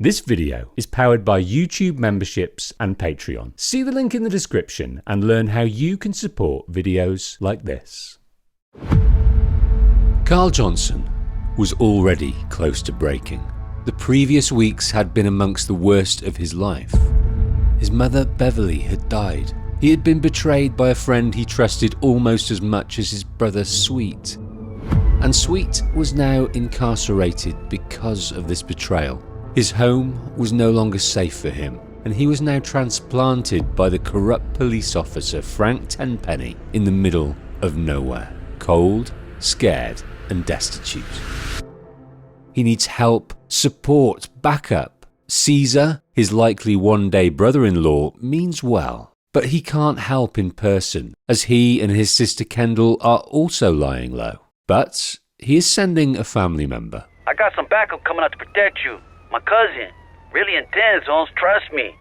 This video is powered by YouTube memberships and Patreon. See the link in the description and learn how you can support videos like this. Carl Johnson was already close to breaking. The previous weeks had been amongst the worst of his life. His mother, Beverly, had died. He had been betrayed by a friend he trusted almost as much as his brother, Sweet. And Sweet was now incarcerated because of this betrayal. His home was no longer safe for him, and he was now transplanted by the corrupt police officer Frank Tenpenny in the middle of nowhere, cold, scared, and destitute. He needs help, support, backup. Caesar, his likely one-day brother-in-law, means well, but he can't help in person, as he and his sister Kendall are also lying low. But he is sending a family member. I got some backup coming out to protect you. My cousin. Really intense, Holmes. Trust me.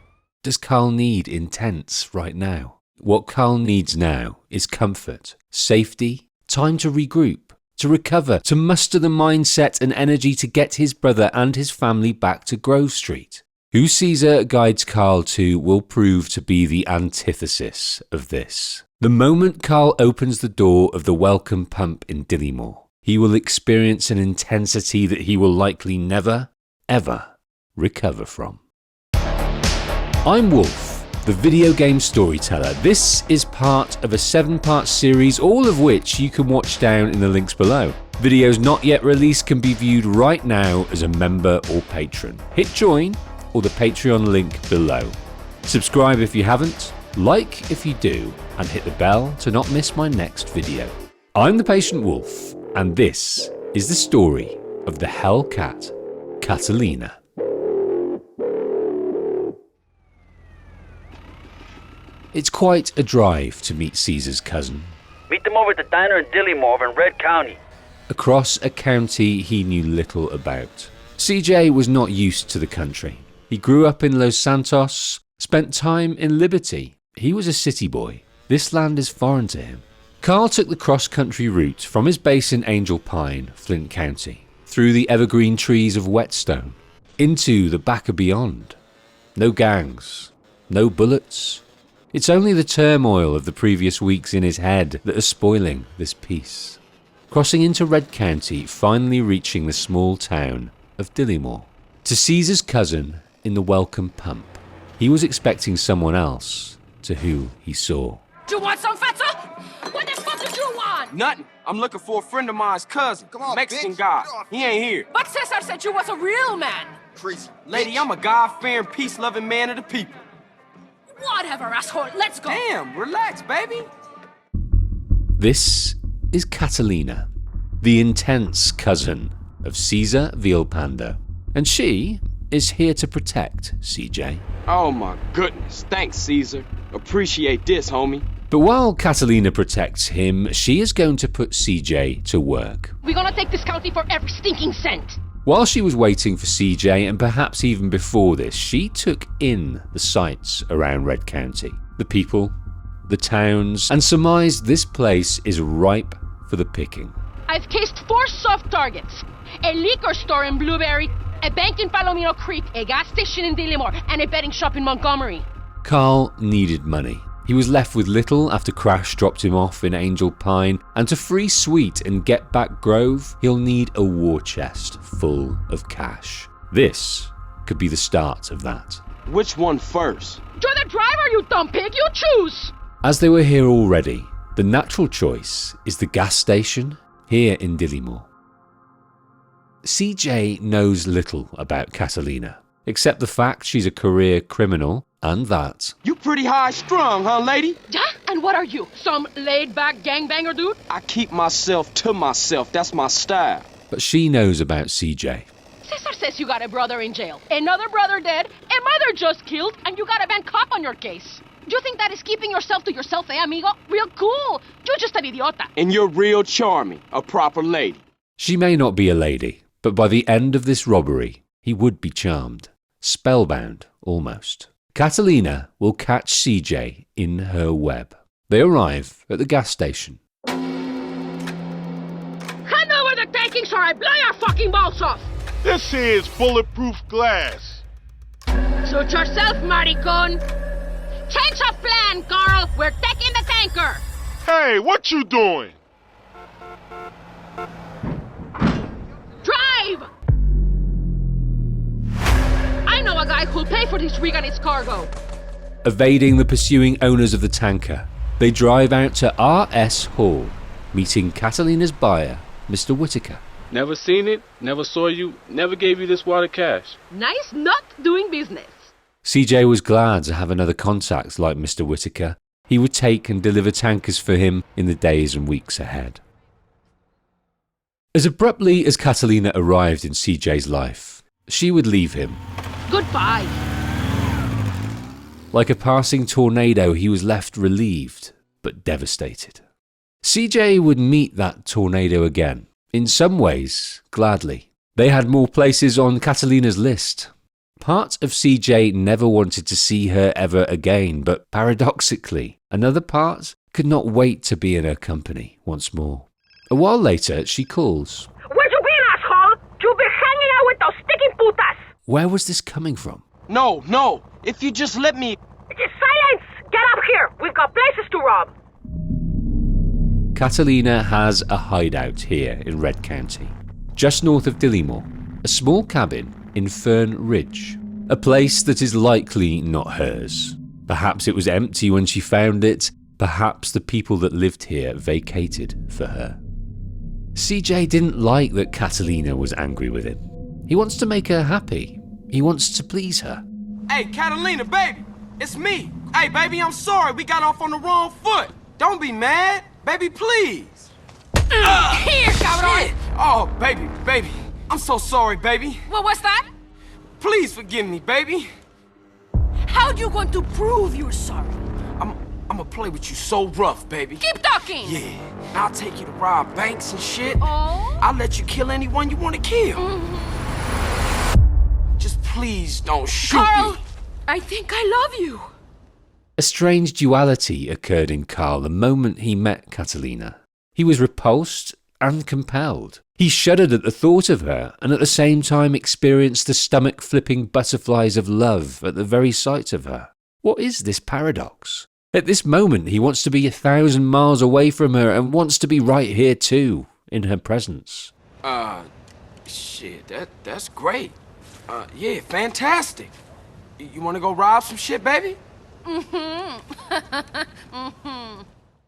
Does Carl need intense right now? What Carl needs now is comfort, safety, time to regroup, to recover, to muster the mindset and energy to get his brother and his family back to Grove Street. Who Caesar guides Carl to will prove to be the antithesis of this. The moment Carl opens the door of the Welcome Pump in Dillimore, he will experience an intensity that he will likely never, ever recover from. I'm Wolf, the video game storyteller. This is part of a 7-part series, all of which you can watch down in the links below. Videos not yet released can be viewed right now as a member or patron. Hit join or the Patreon link below. Subscribe if you haven't, like if you do, and hit the bell to not miss my next video. I'm the Patient Wolf, and this is the story of the Hellcat Catalina. It's quite a drive to meet Caesar's cousin. Meet them over at the diner in Dillimore over in Red County. Across a county he knew little about. CJ was not used to the country. He grew up in Los Santos, spent time in Liberty. He was a city boy. This land is foreign to him. Carl took the cross-country route from his base in Angel Pine, Flint County, through the evergreen trees of Whetstone, into the back of beyond. No gangs, no bullets. It's only the turmoil of the previous weeks in his head that are spoiling this peace. Crossing into Red County, finally reaching the small town of Dillimore. To Caesar's cousin in the Welcome Pump, he was expecting someone else, to who he saw. Do you want some feta? What the fuck did you want? Nothing. I'm looking for a friend of mine's cousin. Come on, Mexican bitch. guy. Get off. He ain't here. But Cesar said you was a real man. Crazy. Lady, bitch. I'm a God-fearing, peace-loving man of the people. Whatever, asshole. Let's go. Damn, relax, baby. This is Catalina, the intense cousin of Caesar Villalpando, and she is here to protect CJ. Oh my goodness. Thanks, Caesar. Appreciate this, homie. But while Catalina protects him, she is going to put CJ to work. We're gonna take this county for every stinking cent. While she was waiting for CJ, and perhaps even before this, she took in the sights around Red County, the people, the towns, and surmised this place is ripe for the picking. I've cased 4 soft targets. A liquor store in Blueberry, a bank in Palomino Creek, a gas station in Dillimore, and a betting shop in Montgomery. Carl needed money. He was left with little after Crash dropped him off in Angel Pine, and to free Sweet and get back Grove, he'll need a war chest full of cash. This could be the start of that. Which one first? You're the driver, you dumb pig. You choose. As they were here already, the natural choice is the gas station here in Dillimore. CJ knows little about Catalina, except the fact she's a career criminal, and that You pretty high-strung, huh, lady? Yeah? And what are you? Some laid-back gangbanger dude? I keep myself to myself. That's my style. but she knows about CJ. Cesar says you got a brother in jail, another brother dead, a mother just killed, and you got a bad cop on your case. Do you think that is keeping yourself to yourself, amigo? Real cool. You're just an idiota. And you're real charming. A proper lady. She may not be a lady, but by the end of this robbery, he would be charmed. Spellbound, almost. Catalina will catch CJ in her web. They arrive at the gas station. Hand over the takings or I blow your fucking balls off. This here is bulletproof glass. Suit yourself, maricon. Change of plan, Carl. We're taking the tanker. Hey, what you doing? Drive! I know a guy who'll pay for this rig and its cargo. Evading the pursuing owners of the tanker, they drive out to R.S. Hall, meeting Catalina's buyer, Mr. Whitaker. Never seen it, never saw you, never gave you this wad of cash. Nice not doing business. CJ was glad to have another contact like Mr. Whitaker. He would take and deliver tankers for him in the days and weeks ahead. As abruptly as Catalina arrived in CJ's life, she would leave him. Goodbye. Like a passing tornado, he was left relieved, but devastated. CJ would meet that tornado again, in some ways, gladly. They had more places on Catalina's list. Part of CJ never wanted to see her ever again, but paradoxically, another part could not wait to be in her company once more. A while later, she calls. Where you been, asshole? You've been hanging out with those sticky putas. Where was this coming from? No, if you just let me... Just silence! Get up here! We've got places to rob. Catalina has a hideout here in Red County, just north of Dillimore, a small cabin in Fern Ridge, a place that is likely not hers. Perhaps it was empty when she found it, perhaps the people that lived here vacated for her. CJ didn't like that Catalina was angry with him. He wants to make her happy. He wants to please her. Hey, Catalina, baby, it's me. Hey, baby, I'm sorry. We got off on the wrong foot. Don't be mad. Baby, please. Here, cabrón! Shit. Oh, baby. I'm so sorry, baby. What was that? Please forgive me, baby. How you going to prove you're sorry? I'm gonna play with you so rough, baby. Keep talking! Yeah. I'll take you to rob banks and shit. Oh? I'll let you kill anyone you want to kill. Just please don't shoot Carl, me. I think I love you. A strange duality occurred in Carl the moment he met Catalina. He was repulsed and compelled. He shuddered at the thought of her and at the same time experienced the stomach-flipping butterflies of love at the very sight of her. What is this paradox? At this moment he wants to be 1,000 miles away from her and wants to be right here too, in her presence. Shit, that's great. Yeah, fantastic. You wanna go rob some shit, baby?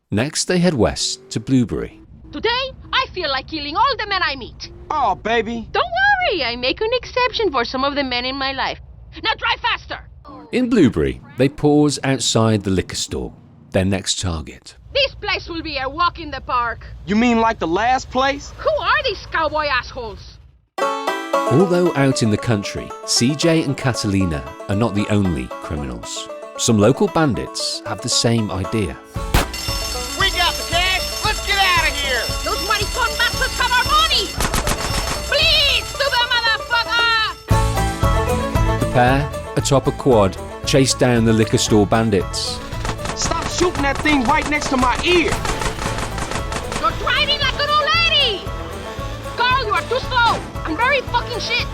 Next they head west to Blueberry. Today, I feel like killing all the men I meet. Oh, baby. Don't worry, I make an exception for some of the men in my life. Now drive faster! In Blueberry, they pause outside the liquor store, their next target. This place will be a walk in the park. You mean like the last place? Who are these cowboy assholes? Although out in the country, CJ and Catalina are not the only criminals. Some local bandits have the same idea. We got the cash. Let's get out of here. Those maricon bastards have our money! Please, stupid motherfucker! The pair, atop a quad, chase down the liquor store bandits. Stop shooting that thing right next to my ear. You're driving like an old lady! Carl, you are too slow! I'm very fucking shit!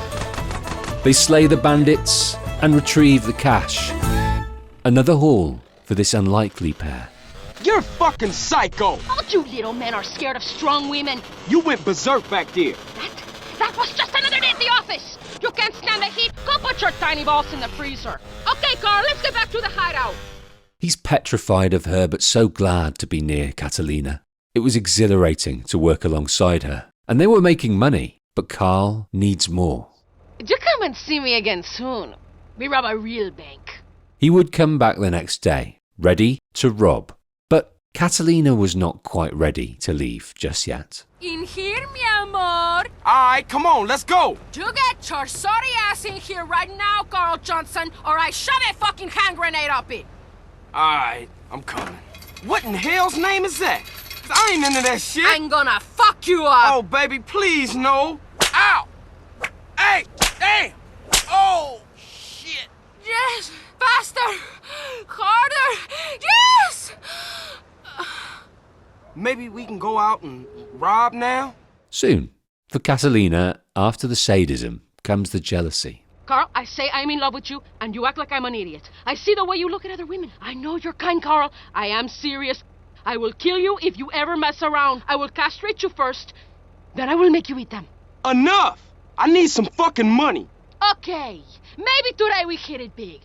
They slay the bandits and retrieve the cash. Another haul for this unlikely pair. You're fucking psycho. All you little men are scared of strong women. You went berserk back there. That was just another day at the office! You can't stand the heat? Go put your tiny balls in the freezer. Okay, Carl, let's get back to the hideout. He's petrified of her but so glad to be near Catalina. It was exhilarating to work alongside her. And they were making money, but Carl needs more. You come and see me again soon. We rob a real bank. He would come back the next day, ready to rob. But Catalina was not quite ready to leave just yet. In here, mi amor. All right, come on, let's go. You get your sorry ass in here right now, Carl Johnson, or I shove a fucking hand grenade up it. All right, I'm coming. What in hell's name is that? I ain't into that shit. I'm gonna fuck you up. Oh, baby, please, no. Ow! Hey! Damn! Oh, shit! Yes! Faster! Harder! Yes! Maybe we can go out and rob now? Soon, for Catalina, after the sadism comes the jealousy. Carl, I say I'm in love with you, and you act like I'm an idiot. I see the way you look at other women. I know you're kind, Carl. I am serious. I will kill you if you ever mess around. I will castrate you first, then I will make you eat them. Enough! I need some fucking money. Okay, maybe today we hit it big.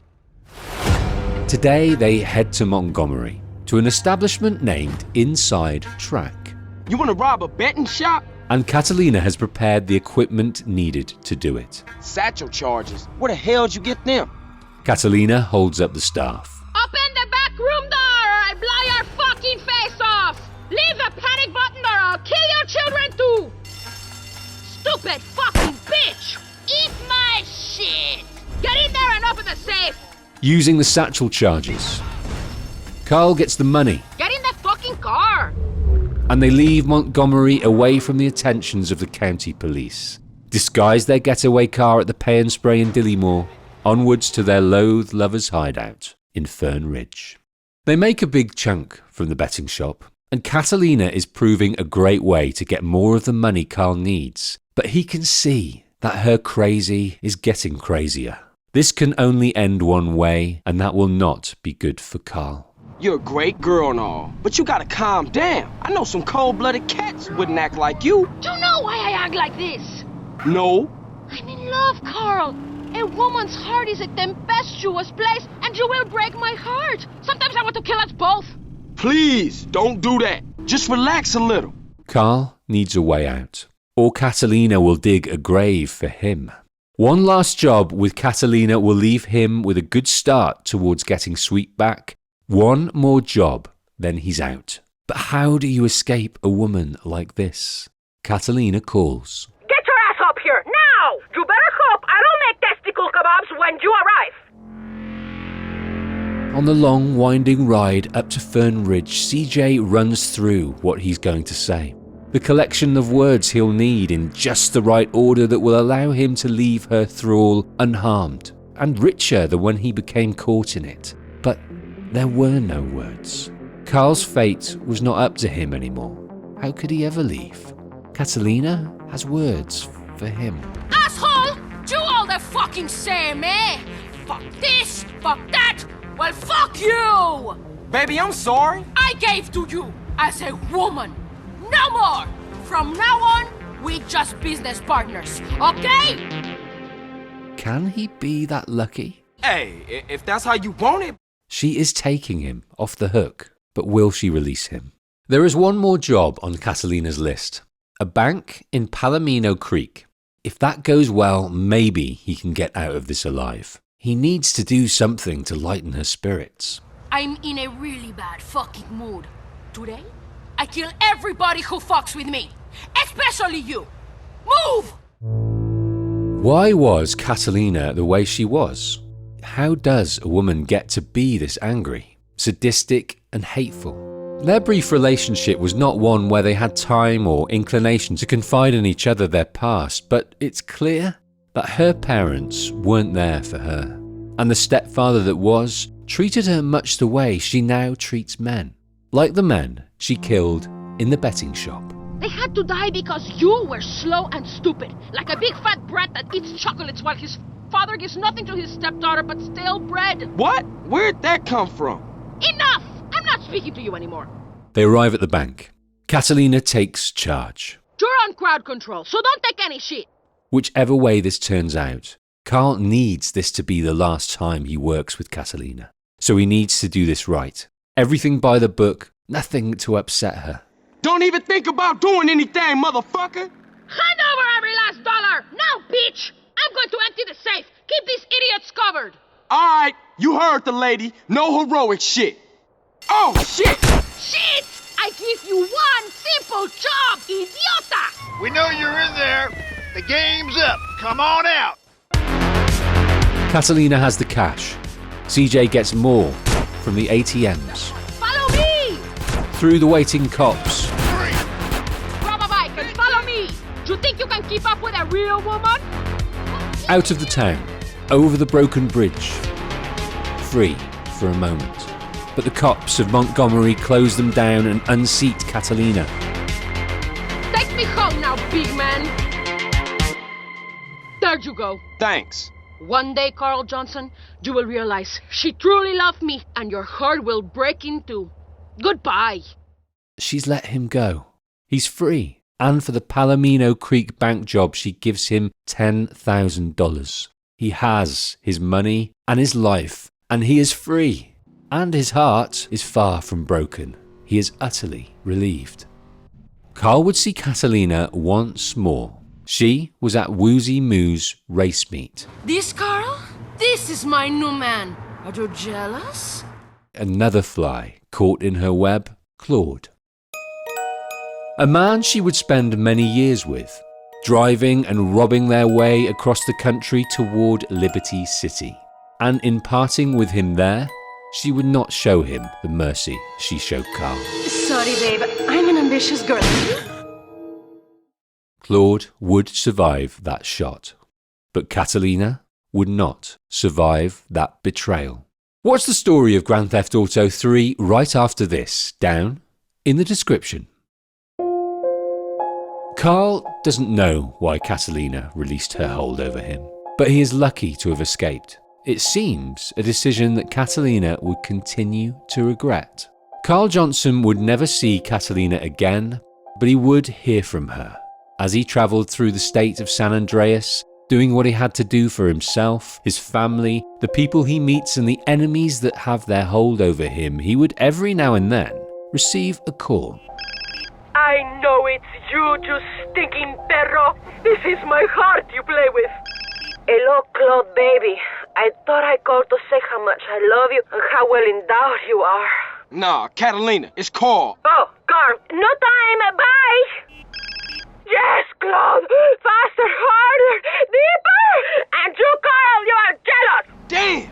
Today they head to Montgomery, to an establishment named Inside Track. You wanna rob a betting shop? And Catalina has prepared the equipment needed to do it. Satchel charges. Where the hell'd you get them? Catalina holds up the staff. Open the back room door or I blow your fucking face off! Leave the panic button or I'll kill your children too! Stupid fucking bitch! Eat my shit! Get in there and open the safe! Using the satchel charges, Carl gets the money. Get in the fucking car! And they leave Montgomery away from the attentions of the county police, disguise their getaway car at the Pay and Spray in Dillimore, onwards to their loathed lovers' hideout in Fern Ridge. They make a big chunk from the betting shop, and Catalina is proving a great way to get more of the money Carl needs, but he can see that her crazy is getting crazier. This can only end one way, and that will not be good for Carl. You're a great girl and all, but you gotta calm down. I know some cold-blooded cats wouldn't act like you. Do you know why I act like this? No. I'm in love, Carl. A woman's heart is a tempestuous place, and you will break my heart. Sometimes I want to kill us both. Please, don't do that. Just relax a little. Carl needs a way out, or Catalina will dig a grave for him. One last job with Catalina will leave him with a good start towards getting Sweet back. One more job, then he's out. But how do you escape a woman like this? Catalina calls. Get your ass up here, now! You better hope I don't make testicle kebabs when you arrive. On the long, winding ride up to Fern Ridge, CJ runs through what he's going to say. The collection of words he'll need in just the right order that will allow him to leave her thrall unharmed, and richer than when he became caught in it. But there were no words. Carl's fate was not up to him anymore. How could he ever leave? Catalina has words for him. Asshole! You all the fucking same, eh? Fuck this, fuck that. Well, fuck you! Baby, I'm sorry. I gave to you as a woman. No more! From now on, we just business partners, okay? Can he be that lucky? Hey, if that's how you want it. She is taking him off the hook, but will she release him? There is one more job on Catalina's list. A bank in Palomino Creek. If that goes well, maybe he can get out of this alive. He needs to do something to lighten her spirits. I'm in a really bad fucking mood. Today, I kill everybody who fucks with me. Especially you. Move! Why was Catalina the way she was? How does a woman get to be this angry, sadistic and hateful? Their brief relationship was not one where they had time or inclination to confide in each other their past, but it's clear that her parents weren't there for her, and the stepfather that was treated her much the way she now treats men, like the men she killed in the betting shop. They had to die because you were slow and stupid, like a big fat brat that eats chocolates while his father gives nothing to his stepdaughter but stale bread. What? Where'd that come from? Enough! I'm not speaking to you anymore. They arrive at the bank. Catalina takes charge. You're on crowd control, so don't take any shit. Whichever way this turns out, Carl needs this to be the last time he works with Catalina. So he needs to do this right. Everything by the book, nothing to upset her. Don't even think about doing anything, motherfucker! Hand over every last dollar! Now, bitch! I'm going to empty the safe! Keep these idiots covered! Alright, you heard the lady. No heroic shit. Oh, shit! Shit! I give you one simple job, idiota! We know you're in there. The game's up. Come on out. Catalina has the cash. CJ gets more from the ATMs. Follow me! Through the waiting cops. Grab a bike and follow me! You think you can keep up with a real woman? Out of the town. Over the broken bridge. Free for a moment. But the cops of Montgomery close them down and unseat Catalina. Take me home now, big man! There you go. Thanks. One day, Carl Johnson, you will realize she truly loved me and your heart will break in two. Goodbye. She's let him go. He's free. And for the Palomino Creek bank job, she gives him $10,000. He has his money and his life, and he is free. And his heart is far from broken. He is utterly relieved. Carl would see Catalina once more. She was at Woozy Moo's race meet. This Carl? This is my new man. Are you jealous? Another fly caught in her web, Claude. A man she would spend many years with, driving and robbing their way across the country toward Liberty City. And in parting with him there, she would not show him the mercy she showed Carl. Sorry, babe. I'm an ambitious girl. Claude would survive that shot, but Catalina would not survive that betrayal. Watch the story of Grand Theft Auto 3 right after this, down in the description. Carl doesn't know why Catalina released her hold over him, but he is lucky to have escaped. It seems a decision that Catalina would continue to regret. Carl Johnson would never see Catalina again, but he would hear from her. As he travelled through the state of San Andreas, doing what he had to do for himself, his family, the people he meets and the enemies that have their hold over him, he would every now and then receive a call. I know it's you stinking perro. This is my heart you play with. Hello, Claude, baby. I thought I called to say how much I love you and how well endowed you are. Nah, Catalina, it's Carl. Oh, Carl, no time, bye! Yes, Claude! Faster, harder, deeper! And you, Carl, you are jealous! Damn!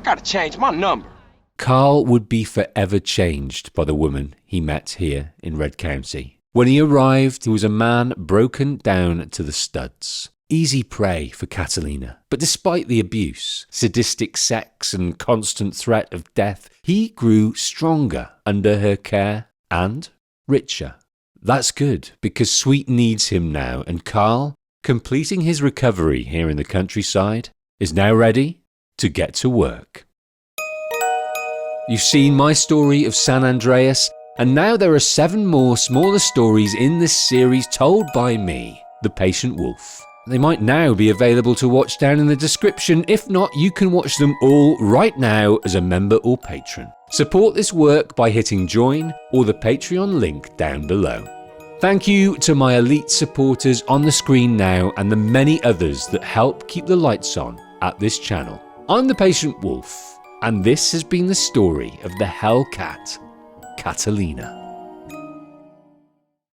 Gotta change my number. Carl would be forever changed by the woman he met here in Red County. When he arrived, he was a man broken down to the studs. Easy prey for Catalina. But despite the abuse, sadistic sex and constant threat of death, he grew stronger under her care and richer. That's good, because Sweet needs him now, and Carl, completing his recovery here in the countryside, is now ready to get to work. You've seen my story of San Andreas, and now there are 7 more smaller stories in this series told by me, the Patient Wolf. They might now be available to watch down in the description. If not, you can watch them all right now as a member or patron. Support this work by hitting join or the Patreon link down below. Thank you to my elite supporters on the screen now and the many others that help keep the lights on at this channel. I'm the Patient Wolf, and this has been the story of the Hellcat, Catalina.